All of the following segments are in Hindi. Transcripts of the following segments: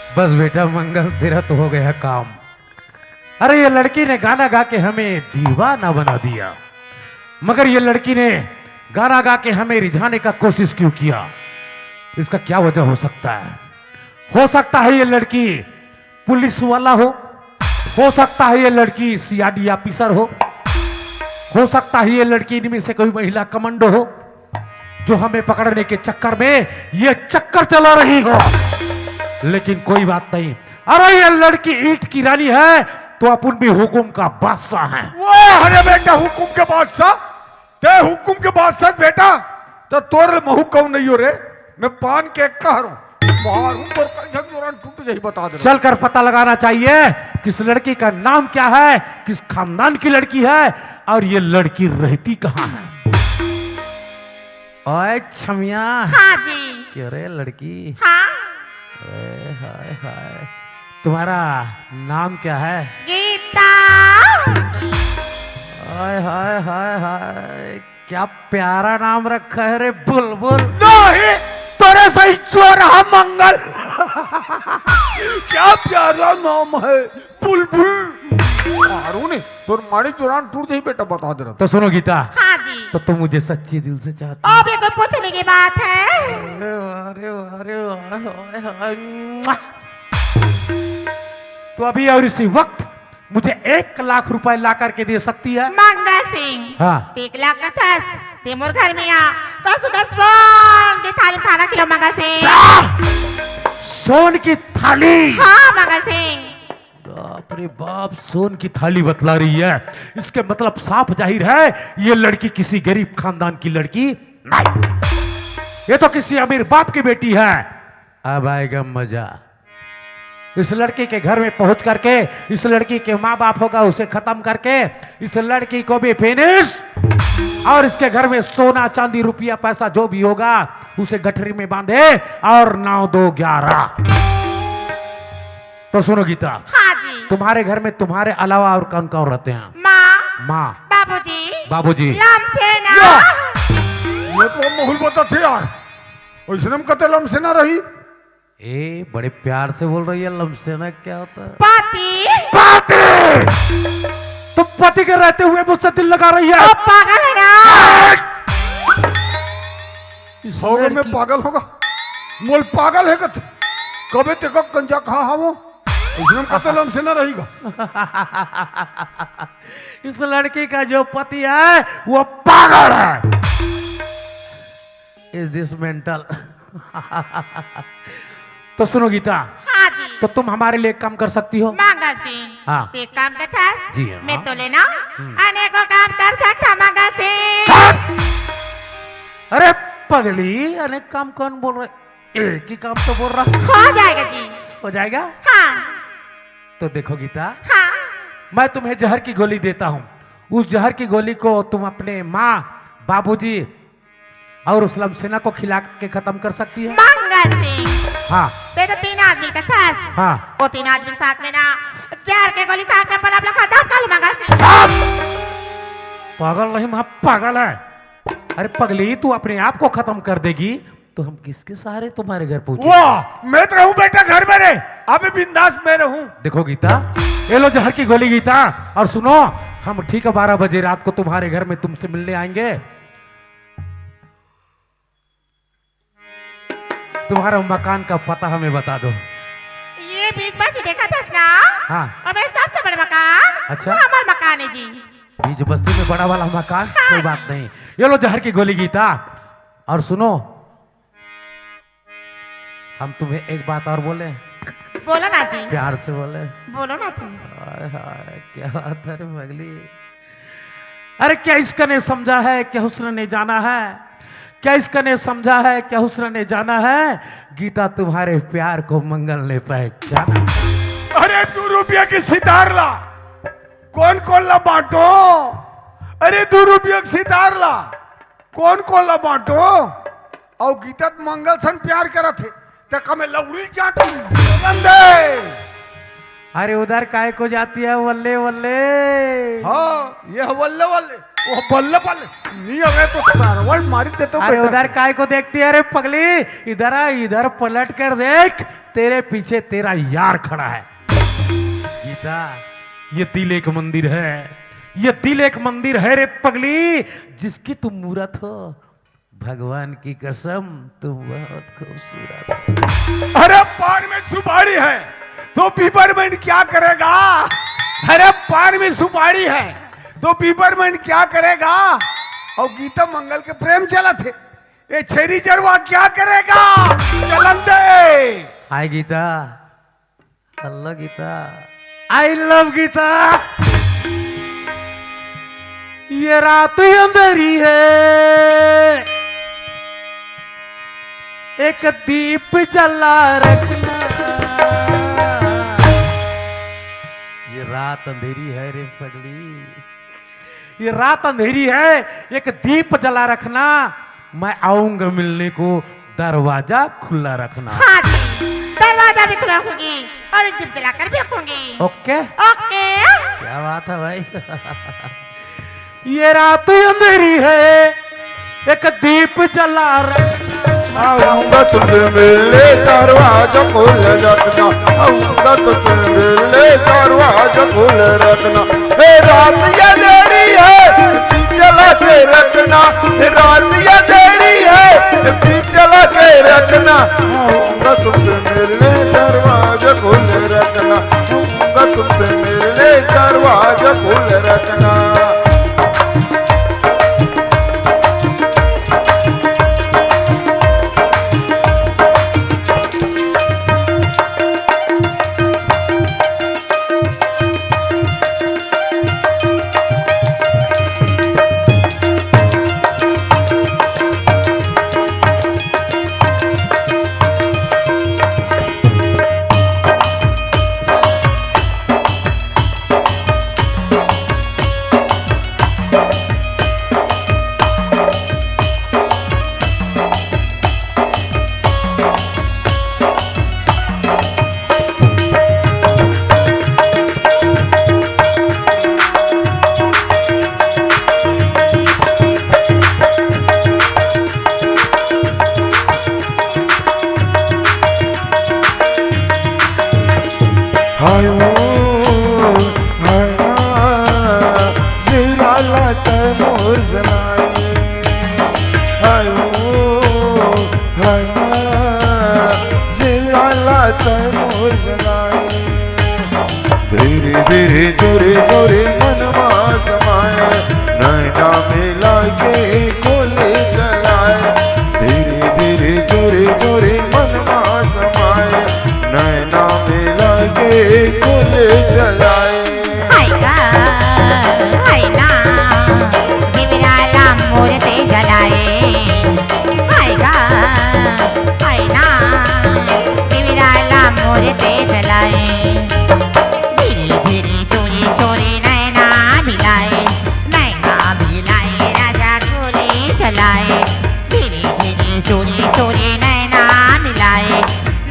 बस बेटा मंगल, तेरा तो हो गया काम। अरे ये लड़की ने गाना गा के हमें दीवाना बना दिया, मगर ये लड़की ने गाना गा के हमें रिझाने का कोशिश क्यों किया? इसका क्या वजह हो सकता है? हो सकता है ये लड़की पुलिस वाला हो सकता है ये लड़की सीआईडी ऑफिसर हो सकता है ये लड़की इनमें से कोई महिला कमांडो हो, जो हमें पकड़ने के चक्कर में ये चक्कर चला रही हो। लेकिन कोई बात नहीं, अरे ये लड़की ईंट की रानी है तो अपन भी हुकुम का बादशाह है। अरे बेटा हुकुम के बादशाह, ते हुकुम के बादशाह बेटा, तो तोर महू कौन नहीं हो रे? मैं पान के कह रहा हूं बाहर हूं, पर कंजक दौरान टूट जाही बता दे। चलकर पता लगाना चाहिए किस लड़की का नाम क्या है, किस खानदान की लड़की है, और ये लड़की रहती कहां है। ओए छमिया। हाँ जी। क्यों रे लड़की? हाँ। हाय हाय, तुम्हारा नाम क्या है? गीता। हाय हाय हाय हाय, क्या प्यारा नाम रखा है रे बुलबुल। नहीं, तेरे सही चोर है मंगल। क्या प्यारा नाम है बुलबुल। हारून तोर माड़ी दौरान टूट जाही बेटा बता दे रहा। तो सुनो गीता, हाँ जी। तो तुम मुझे सच्चे दिल से चाहती हो? अब ये कोई पूछने की बात है? मुआ। तो अभी और इसी वक्त मुझे 1 लाख रुपए ला करके दे सकती है? मंगल सिंह। हाँ। 1 लाख का था तेमूर घर में आ तो सुधा सोन की थाली खाना खिलो मंगल सिंह। सोन की थाली? हाँ मंगल सिंह। बाप रे बाप, सोन की थाली बतला रही है। इसके मतलब साफ जाहिर है ये लड़की किसी गरीब खानदान की लड़की नहीं, ये तो किसी अमीर बाप की बेटी है। अब आएगा मजा। इस लड़की के घर में पहुंच करके इस लड़की के माँ बाप होगा उसे खत्म करके इस लड़की को भी फिनिश, और इसके घर में सोना चांदी रुपया पैसा जो भी होगा उसे गठरी में बांधे और 9 2 11। तो सुनो गीता, हाँ जी। तुम्हारे घर में तुम्हारे अलावा और कौन कौन रहते हैं? माँ, माँ, बाबूजी, बाबूजी, लमसेना। ये तो महूल बता थे यार, वैसे हम कते लमसेना रही। ए बड़े प्यार से बोल रही है, लमसेना क्या होता है? पति। पति? तुम पति के रहते हुए मुझसे दिल लगा रही है? ओ पागल है ना? इस होगा मैं लड़की- पागल होगा, मोल पागल है कत कबे ते को कंजा कहा हा वो उसने कते लमसेना रहेगा। इस लड़की का जो पति है वो पागल है। Is this mental? तो सुनो गीता, हाँ जी। तो तुम हमारे लिए एक काम कर सकती हो? मंगल सिंह। हाँ। ते काम का था? जी हाँ। मैं तो लेना अनेकों काम कर सकता मंगल सिंह। अरे पगली, अनेक काम कौन बोल रहे? एक ही काम तो बोल रहा। हो जाएगा जी। हो जाएगा? हाँ। तो देखो गीता, हाँ। मैं तुम्हें जहर की गोली देता हूं। उस जहर की गोली को तुम अपने माँ, बाबूजी और उस लमसेना को खिला के खत्म कर सकती है। मंगल सिंह। हाँ। ते तो 3 आदमी का था। हाँ। वो 3 आदमी साथ में ना जहर के गोली खा के पर आप लोग खत्म कर लो मंगल सिंह। पागल नहीं, मैं पागल है। अरे पगली, तू अपने आप को खत्म कर देगी तो हम किसके सहारे तुम्हारे घर पहुंचे? वाह, मैं तो रहूं बेटा घर में रे, अभी बिंदास मैं रहूं। देखो गीता, ये लो जहर की गोली गीता, और सुनो, हम ठीक 12 बजे रात को तुम्हारे घर में तुमसे मिलने आएंगे। तुम्हारा मकान का पता हमें बता दो। ये बीच में से देखा था ना? हाँ। अबे सबसे बड़ा मकान। अच्छा। वो हमारा मकान है जी। बीच बस्ती में बड़ा वाला मकान? कोई बात नहीं, ये लो जहर की गोली गीता, और सुनो, हम तुम्हें एक बात और बोले? बोलो ना जी। प्यार से बोले? बोलो ना तुम। हाय हाय, क्या बात है रे पगली। अरे क्या इसका ने समझा है, क्या हुस्न ने जाना है? क्या इसका ने समझा है, क्या हुस्न ने जाना है? गीता तुम्हारे प्यार को मंगल ने पहचाना। अरे 2 रुपया की सितार ला, कौन कौन ला बांटो। अरे 2 रुपया की सितार ला, कौन कौन ला बांटो। और गीता मंगल सन प्यार करा थे तो कमे लौड़ी चाटो बंदे। अरे उधर काय को जाती है वल्ले वल्ले? हाँ ये वल्ले वल्ले वो बल्ले बल्ले नहीं आ गए तो सरवण मारी देता हूँ अरे बेटा। उधर काय को देखती है? अरे पगली इधर आ, इधर पलट कर देख, तेरे पीछे तेरा यार खड़ा है। गीता, ये दिल एक मंदिर है, ये दिल एक मंदिर है रे पगली, जिसकी तुम मूरत हो। भगवान की कसम तुम बहुत खूबसूरत हो। अरे पान में सुपारी है तो पिपरमेंट क्या करेगा? अरे पान में सुपारी है तो पिपरमेंट क्या करेगा? और गीता मंगल के प्रेम चला थे, ये छेरी चरवा क्या करेगा? चलन दे। Hi Gita, hello Gita, I love Gita. ये रात अंधेरी है, एक दीप जला रखना। ये रात अंधेरी है रे पगली, ये रात अंधेरी है, एक दीप जला रखना। मैं आऊंगा मिलने को, दरवाजा खुला रखना। हाँ जी, दरवाजा भी खुला रखूंगी और दीप जलाकर भी रखूंगी। Okay, okay. क्या बात है भाई। ये रात अंधेरी है, एक दीप जला रखना। आऊंगा तुझे मिलने दरवाजा खोल रखना, आऊंगा तुझे मिलने दरवाजा खोल रखना। हे रात ये देरी है चला के रखना, हे रात ये देरी है चला के रखना। आऊंगा तुझे मिलने दरवाजा खोल रखना, आऊंगा तुझे मिलने दरवाजा खोल रखना। धीरे धीरे जोरे जोरे मन में समाए, नैना मिला के खोले चलाए। धीरे धीरे जोरे जोरे मन में समाए, नैना मिला के खोले चलाए। हाय ना, दिवराला मोर से जलाए। हाय ना, दिवराला मोर से जलाए। धीरे धीरे चोरी चोरी नैना मिलाए, नैना मिलाए राजा गोले चलाए। धीरे धीरे चोरी चोरी नैना मिलाए,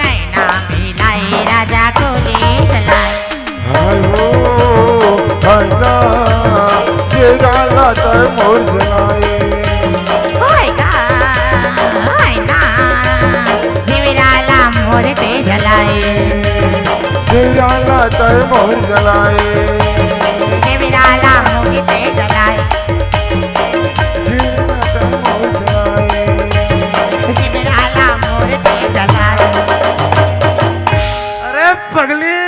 नैना मिलाए राजा गोले चलाए। हायना जेराला तर मोर जलाए। हायना, दिवराला मोर पे जलाए। जेराला तर मोर जलाए। दिवराला मोर पे जलाए। जेराला तर मोर जलाए। दिवराला मोर पे जलाए। अरे पगली,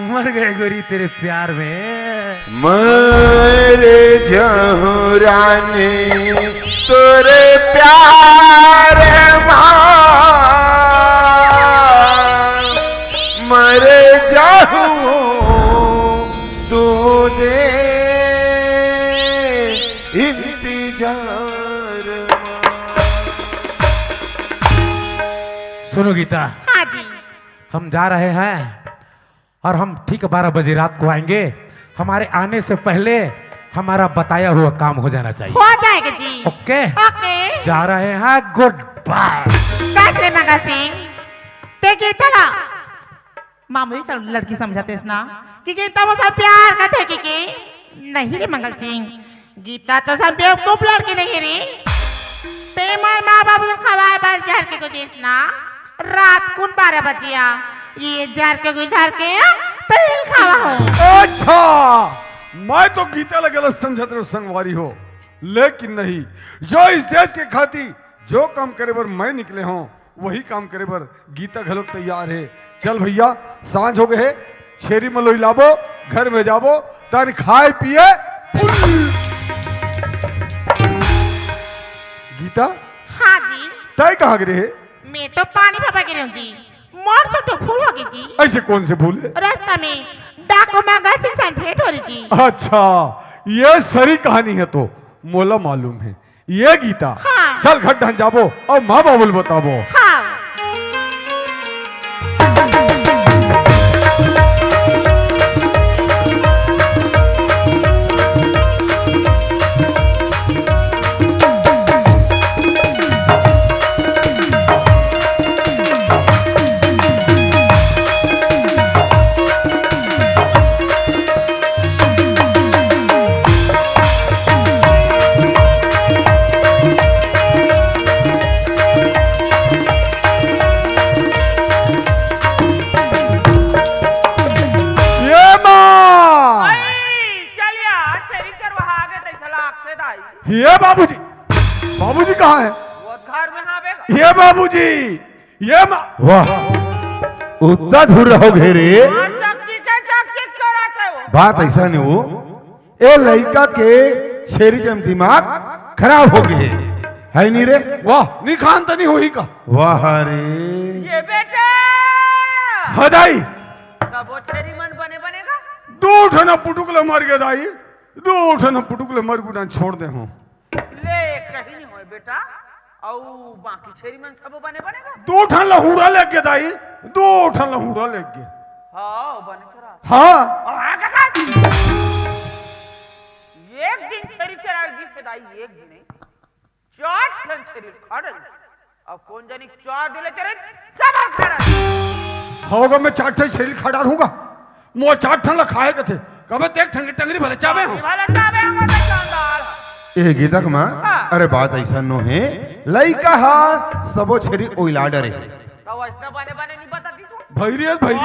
मर गए गोरी तेरे प्यार में। मरे जाऊं रानी तोरे प्यार मरे जाऊं तूने इंतजार। सुनो गीता, हाँ जी। हम जा रहे हैं और हम ठीक 12 बजे रात को आएंगे। हमारे आने से पहले हमारा बताया हुआ काम हो जाना चाहिए। हो जाएगा जी। Okay, okay. जा रहे हैं, गुड बाय। कैसे मगा सिंह? देखिए चला। मामूली लड़की समझाते ना कि गीता वो सब प्यार करते कि नहीं रे मंगल सिंह, गीता तो सब बेवकूफ लड़की नहीं रे। ते माँ बाप खवाए बार जार के को देखना रात कुन 12 बजिया ये जार के को धर के तेल खावा हो। अच्छा मैं तो गीता लगे समझत रहो संगवारी हो, लेकिन नहीं, जो इस देश के खातिर जो काम करे बर मैं निकले हूँ वही काम करे बर गीता घलोक तैयार है। चल भैया सांझ हो गए, छेरी मलोई लाबो, घर में जाबो, तन खाए पिए। गीता हाँ जी, तय कहाँ गिरे है? मैं तो पानी पापा गिरे हूँ जी, मोर तो फूल होगी जी। ऐसे कौन से फूल है? रास्ता में डाकू मंगा सिंह से भेंट हो रही जी। अच्छा ये सारी कहानी है तो मोला मालूम है ये गीता। हाँ। चल घर ढन जाबो और माँ बाबुल बताबो। हाँ। ये बाबूजी, बाबूजी कहाँ है? वो घर में हाँ बेगा। ये बाबूजी, ये वाह उतना दूर रहोगे रे। चकचक कराते हो। बात ऐसा नहीं हो, ए लड़का के छेरी जम दिमाग खराब हो गए है नहीं रे। वाह निखान तो नहीं हुई का। वाह रे ये बेटे हदाई सब वो छेरी मन बनेगा। दो ठना पुटुकले मर गए दाई, दो ठना पुटुकले मर गुडा छोड़ दे हूँ। ले कहीं नहीं होए बेटा, औ बाकी छेरी मन सब बनेगा। दो ठन लहुड़ा लेके गए दाई, दो ठन लहुड़ा लेके गए। हाँ बने चरा। हाँ और आगे का एक दिन छेरी चरा दी से दाई, एक दिन नहीं 4 ठन छेरी खड़ल। अब कौन जानी 4 दिले चरे सब खड़ा होगा मैं 4 ठन छेरी खड़ा रहूंगा, मोर 4 ठन खाए के थे कबे तेक ठन टंगरी भले चावे हूँ। भले चावे हम तो चांदाल। ए गीता माँ अरे बात ऐसा नो है, लड़का हा सबो छेरी ओइला डरे। तो वैसा बने नहीं बताती तू। भैरी है भैरी।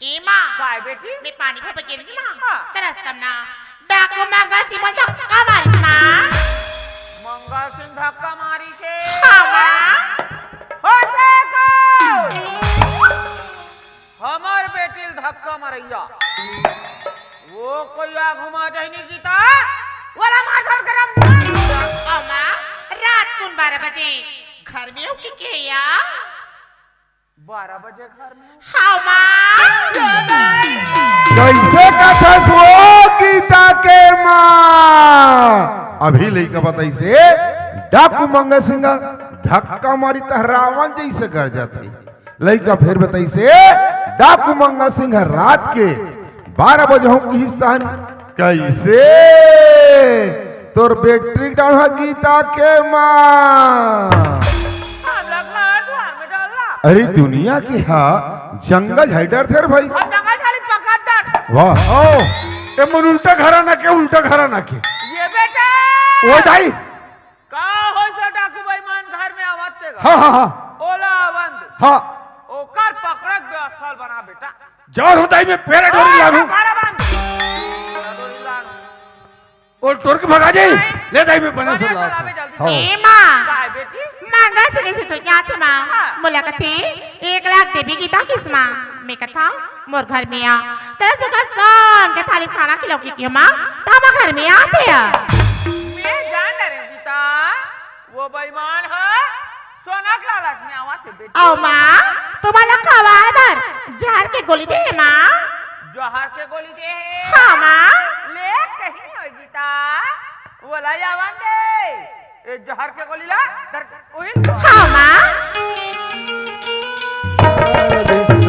ए माँ, काय बेटी मैं पानी पापा गिर गई माँ। हाँ। तरस तब ना डाकू मंगा सिंह मजा का मारिस माँ। मंगल सिंह धक्का मारी के। हाँ माँ। हो देखो हमार बेटी धक्का मारैया वो कोई आ घुमा जाइनी गीता वाला मार धर करम। ओ माँ, रात कुन 12 बजे घर में हो के या? 12 बजे घर में। हाँ माँ। कैसे कथा सो गीता के माँ अभी लड़का बताई से डाकू मंगा सिंह धक्का मारी तहरावन जैसे कर जाती। लड़का फिर बताई से डाकू मंगा सिंह रात के 12 बजे हम किस्तान कैसे तोर बैटरी डाल गीता के माँ। लगना द्वार में डालना। अरे दुनिया की हा जंगल हाइडर थे भाई। अब जंगल खाली पकड़ दर। वाह ओ ए मन उल्टा घराना के, उल्टा घराना के। ये बेटे ओ दाई का हो सो डाकू बेईमान घर में आवाज देगा। हाँ हाँ हाँ ओला बंद हाँ ओकर पकड़क व्यवस्था बना बेटा। जाओ होता ही मैं पैर डोरी लागू मारा बंद डोरी लाग और तोड़ के भगा जाई ले दाई में बना सब लाओ। जल्दी ए माँ, काय बेटी मंगा सिंह से तो क्या थे माँ? बोला कथे 1 लाख देवी गीता किस माँ? मैं कथा मोर घर में आ तेरे सुखा सोन के थाली खाना खिलाओगी की माँ तामा घर में आते हैं। मैं जान रही गीता वो बेईमान है सोनक लालच में आवा थे बेटी। ओ माँ, तुम्हारा खवाए बर जहर के गोली दे है माँ। जहर के गोली दे है। हाँ माँ। ले कहीं नहीं होई गीता वो ला जावन दे ए जहर के गोली ला डर ओए। हाँ माँ।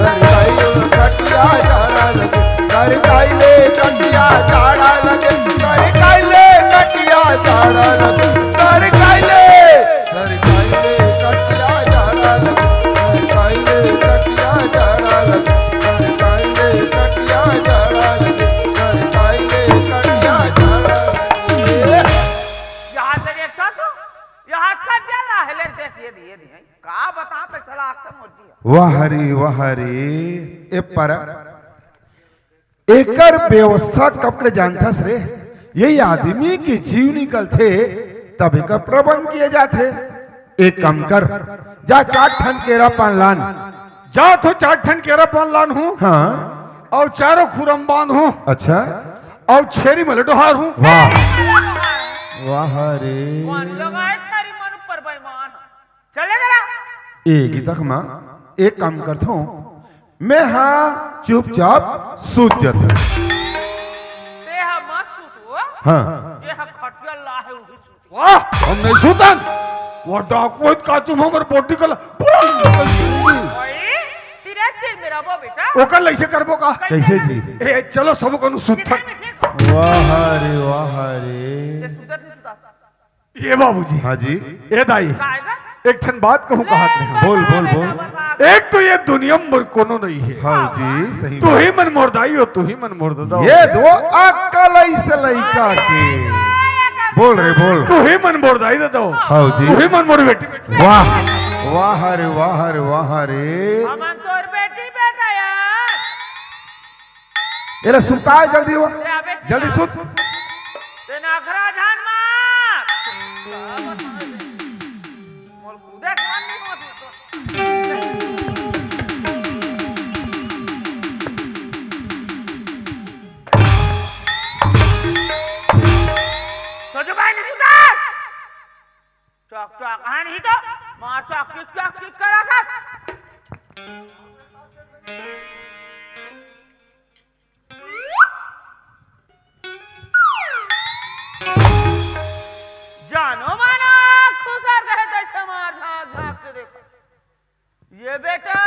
सरकाइले कटिया झाड़ा लगे, सरकाइले कटिया झाड़ा लगे, सरकाइले सरकाइले कटिया झाड़ा लगे, सरकाइले कटिया आखम होती है। वाह हरी ए पर एकर व्यवस्था कब कर जानथस रे? यही आदमी के जीव निकल थे तब एकर प्रबंध किए जाते। एक काम कर, जा 4 ठन केरा पान लान। जा तो 4 ठन केरा पान लान हूँ। हाँ। और चारों खुरम बांध हूँ। अच्छा। और छेरी में लडोहार हूँ। वाह रे। कौन लगाए थारी मन ऊपर बेईमान? चले जरा। एक ही तक माँ एक काम करता हूँ, मैं हाँ चुपचाप सूत जाता। तेहा मत सूत हो। हाँ। ये हा खटिया ला है उही सूत। वाह, हम नहीं सूतन। वो डाकुत का तुम हमारे बॉडी का ओए तेरा दिल मेरा वो बेटा। ओकर लइसे करबो का? कैसे जी? ए चलो सब को सूत। वाह रे। ये बाबूजी। हाँ जी। ए दाई एक ठन बात कहूँ कहा बोल। एक तो ये दुनिया में कोनो नहीं है। हाँ जी सही। तू ही मन मोरदाई हो, तू ही मन मोरदा। ये दो अक्कल ऐसे लइका के बोल रे बोल। तू ही मन मोरदाई दे दो। हाँ जी। तू ही मन मोर बेटी। वाह रे। अमन तोर बेटी बेटा यार। एला सुता जल्दी हो, जल्दी सुत। ते नखरा जान मत। मोर खुदे खान नहीं होती तो जो भाई नहीं सुता। चक आन ही तो मार चक करा कर। जानो माना खुसर गए जैसे मार झाँक के देखो। ये बेटा।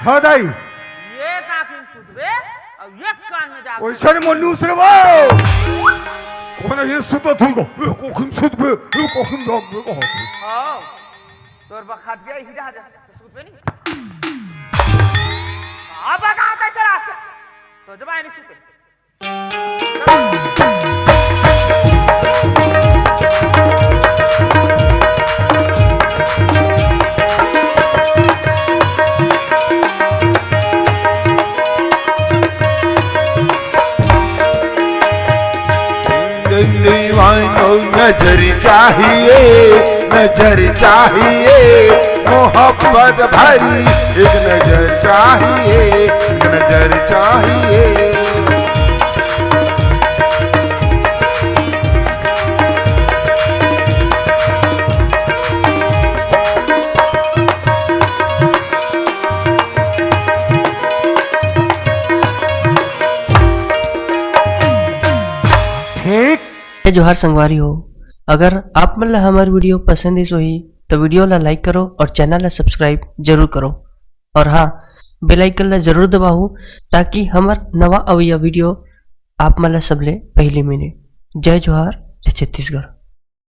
हाँ दाई। ये काकिन सुधबे और ये कान में जा। ओइसे मनुष्य रे वो। कौन ये सुतो थुको? कोखिम सुतबे, कोखिम जागबे को होती। हां। तोर बखत गया ही जा सुतबे नहीं। अब का आता चला। तो जब आई नहीं सुते। नजर चाहिए मोहब्बत भरी एक नजर चाहिए, एक नजर चाहिए। जोहार संगवारी हो। अगर आप मन ला हमार वीडियो पसंद ही सोही तो वीडियो ला लाइक करो और चैनल ला सब्सक्राइब जरूर करो। और हाँ, बेल आइकन ला जरूर दबाओ ताकि हमार नवा अवैया वीडियो आप मन ला सबले पहले मिले। जय जोहार, जय छत्तीसगढ़।